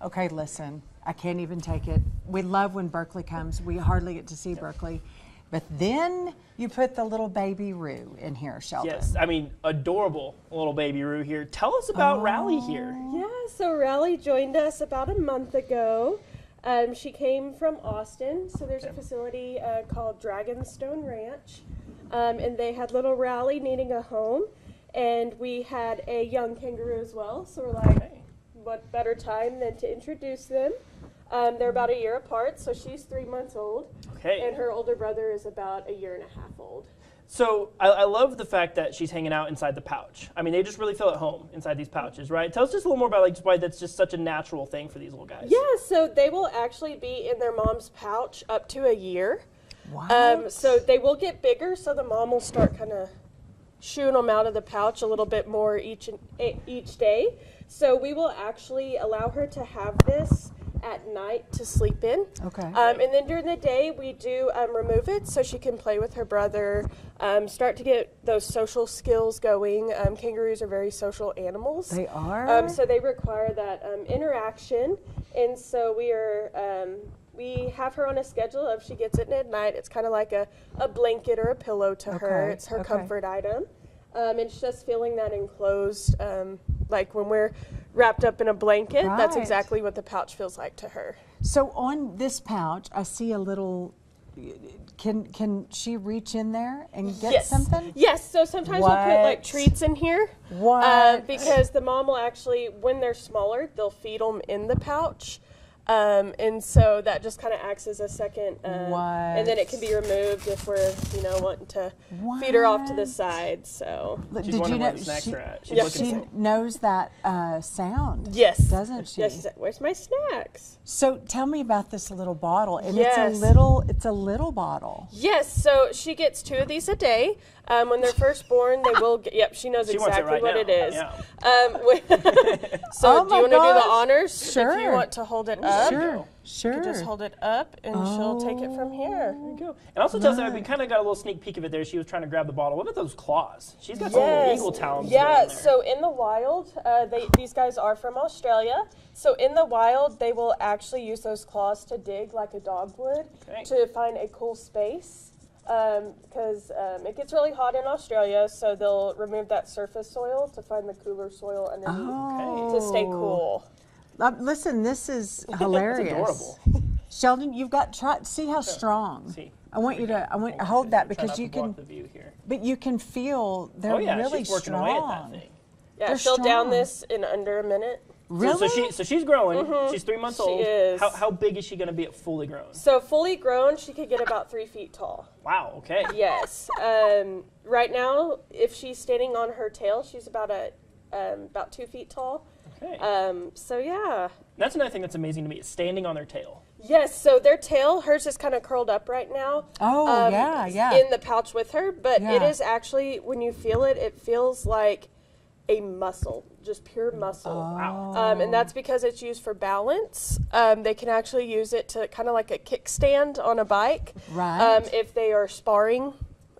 Okay, listen, I can't even take it. We love when Berkeley comes. We hardly get to see Berkeley. But then you put the little baby Roo in here, Sheldon. Yes, I mean, adorable little baby Roo here. Tell us about Rally here. Yeah, so Rally joined us about a month ago. She came from Austin, so there's a facility called Dragonstone Ranch, and they had little Rally needing a home, and we had a young kangaroo as well, so we're like, what better time than to introduce them. They're about a year apart, so she's 3 months old, and her older brother is about a year and a half old. So I love the fact that she's hanging out inside the pouch. I mean, they just really feel at home inside these pouches, right? Tell us just a little more about why that's just such a natural thing for these little guys. Yeah, so they will actually be in their mom's pouch up to a year. Wow. So they will get bigger, so the mom will start kind of shooing them out of the pouch a little bit more each day. So we will actually allow her to have this at night to sleep in. Okay. And then during the day, we do remove it so she can play with her brother, start to get those social skills going. Kangaroos are very social animals. They are? So they require that interaction. And so we have her on a schedule of she gets it at night. It's kind of like a blanket or a pillow to her. It's her comfort item. It's just feeling that enclosed, like when we're wrapped up in a blanket, that's exactly what the pouch feels like to her. So on this pouch, I see a little, can she reach in there and get something? Yes, so sometimes we'll put like treats in here. What? Because the mom will actually, when they're smaller, they'll feed them in the pouch. And so that just kind of acts as a second, and then it can be removed if we're, wanting to feed her off to the side. So she's wondering where the snacks are at. She knows that sound. Yes, doesn't she? Yes, she's like, where's my snacks? So tell me about this little bottle, and Yes. it's a little bottle. Yes, so she gets 2 of these a day. When they're first born, they will get, she knows exactly what it is. Yeah. So do you want to do the honors? Sure. If you want to hold it up. Sure. You can just hold it up, and she'll take it from here. There you go. And also tell us, we kind of got a little sneak peek of it there. She was trying to grab the bottle. What about those claws? She's got some eagle talons. Yeah, there. so in the wild, these guys are from Australia. So in the wild, they will actually use those claws to dig like a dog would to find a cool space. Because it gets really hot in Australia, so they'll remove that surface soil to find the cooler soil underneath to stay cool. Listen, this is hilarious. Adorable. Sheldon, you've got see how strong. See. I want you to hold that because you can. The view here. But you can feel they're really she's working strong. away at that thing. Yeah, They're she'll down strong. this in under a minute. Really? So she's growing. She's 3 months old. She is. How big is she going to be at fully grown? So fully grown, she could get about 3 feet tall. Wow. Okay. Yes. Right now, if she's standing on her tail, she's about 2 feet tall. Okay. So yeah. That's another thing that's amazing to me is standing on their tail. Yes, so their tail, hers is kind of curled up right now. Oh, yeah. In the pouch with her, but it is actually, when you feel it, it feels like a muscle, just pure muscle. Wow. And that's because it's used for balance. They can actually use it to kind of like a kickstand on a bike. Right. If they are sparring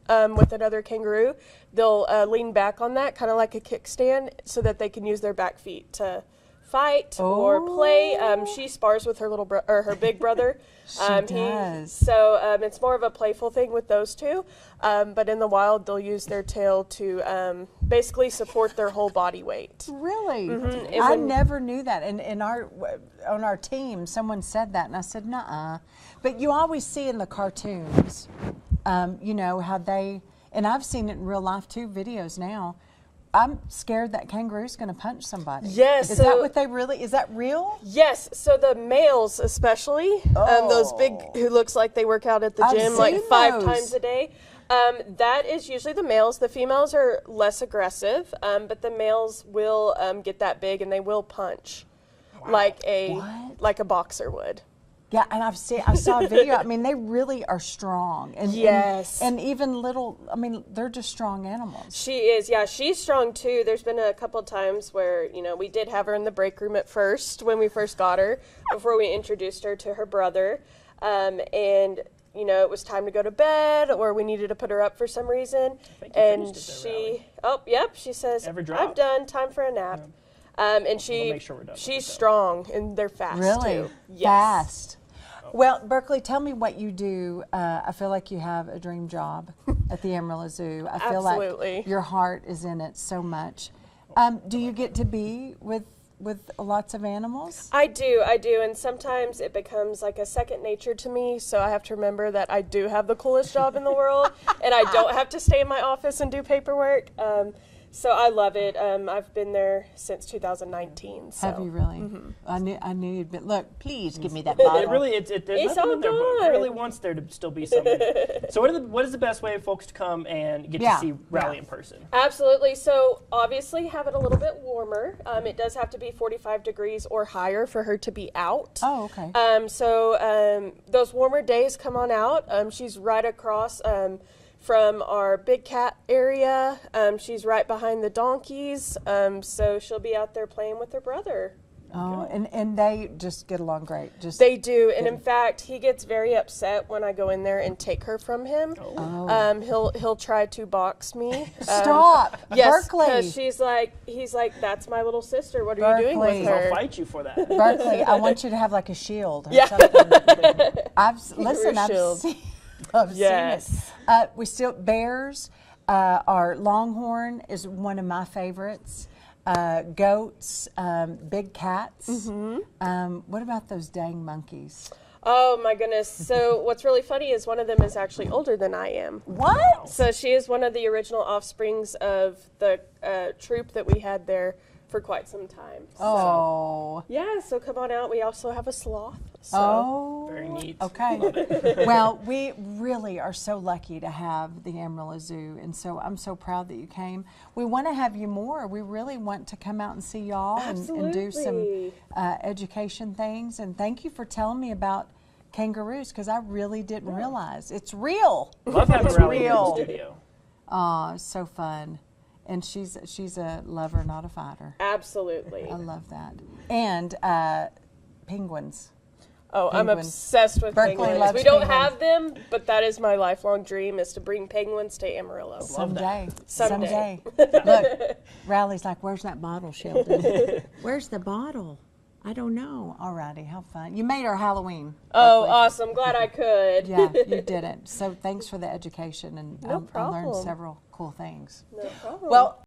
with another kangaroo, they'll lean back on that, kind of like a kickstand, so that they can use their back feet to fight or play. She spars with her her big brother. She does. So it's more of a playful thing with those two. But in the wild, they'll use their tail to basically support their whole body weight. Really? I never knew that. And on our team, someone said that, and I said, nuh-uh. But you always see in the cartoons, how they, and I've seen it in real life too, videos now. I'm scared that kangaroo's going to punch somebody. Yes. Is that what they really, is that real? Yes. So the males especially, those big, who looks like they work out at the gym like 5 times a day, that is usually the males. The females are less aggressive, but the males will get that big and they will punch like a boxer would. Yeah, and I saw a video. I mean, they really are strong. And, yes. And even little, I mean, they're just strong animals. She is, yeah. She's strong, too. There's been a couple times where, we did have her in the break room at first when we first got her, before we introduced her to her brother. And, it was time to go to bed, or we needed to put her up for some reason. And she says, I'm done, time for a nap. And We'll make sure we're done with she's it, though. strong, and they're fast Really? too. Yes. Fast. Well, Berkeley, tell me what you do. I feel like you have a dream job at the Amarillo Zoo. I feel Absolutely. like your heart is in it so much. Do you get to be with lots of animals? I do, and sometimes it becomes like a second nature to me, so I have to remember that I do have the coolest job in the world, and I don't have to stay in my office and do paperwork. So I love it. I've been there since 2019. So. Have you really? I knew you'd been. Look, please give me that bottle. It really, there's It's nothing all in there, but gone. it really wants there to still be something. So what is the best way for folks to come and get to see Rally in person? Absolutely. So obviously have it a little bit warmer. It does have to be 45 degrees or higher for her to be out. Oh, okay. So those warmer days, come on out. She's right across from our big cat area. She's right behind the donkeys. So she'll be out there playing with her brother. Oh, and they just get along great. They do, and in fact, he gets very upset when I go in there and take her from him. Oh. He'll try to box me. Stop, Yes, Berkeley. because he's like, that's my little sister. What are you doing Berkeley. with I'll her? fight you for that. Berkeley, I want you to have like a shield. Or Yeah. something. I've shield. seen. I've Yes. seen it. We still bears. Our longhorn is one of my favorites. Goats, big cats. What about those dang monkeys? Oh my goodness. So what's really funny is one of them is actually older than I am. What? So she is one of the original offsprings of the troop that we had there for quite some time. So, Oh. yeah, so come on out. We also have a sloth. So. Oh. Very neat. Okay. Well, we really are so lucky to have the Amarillo Zoo, and so I'm so proud that you came. We want to have you more. We really want to come out and see y'all and do some Absolutely. education things. And thank you for telling me about kangaroos, because I really didn't realize. It's real. Love having It's Rally here in the real. studio. Oh, so fun. And she's a lover, not a fighter. Absolutely. I love that. And penguins. Oh, I'm Penguins. obsessed with Berkeley penguins. loves We don't penguins. have them, but that is my lifelong dream, is to bring penguins to Amarillo. Someday. Someday. Look, Riley's like, where's that bottle, Sheldon? Where's the bottle? I don't know. All righty, how fun. You made our Halloween. Oh, Berkeley. awesome. Glad I could. Yeah, you did it. So thanks for the education, and No I learned problem. several cool things. No problem. Well,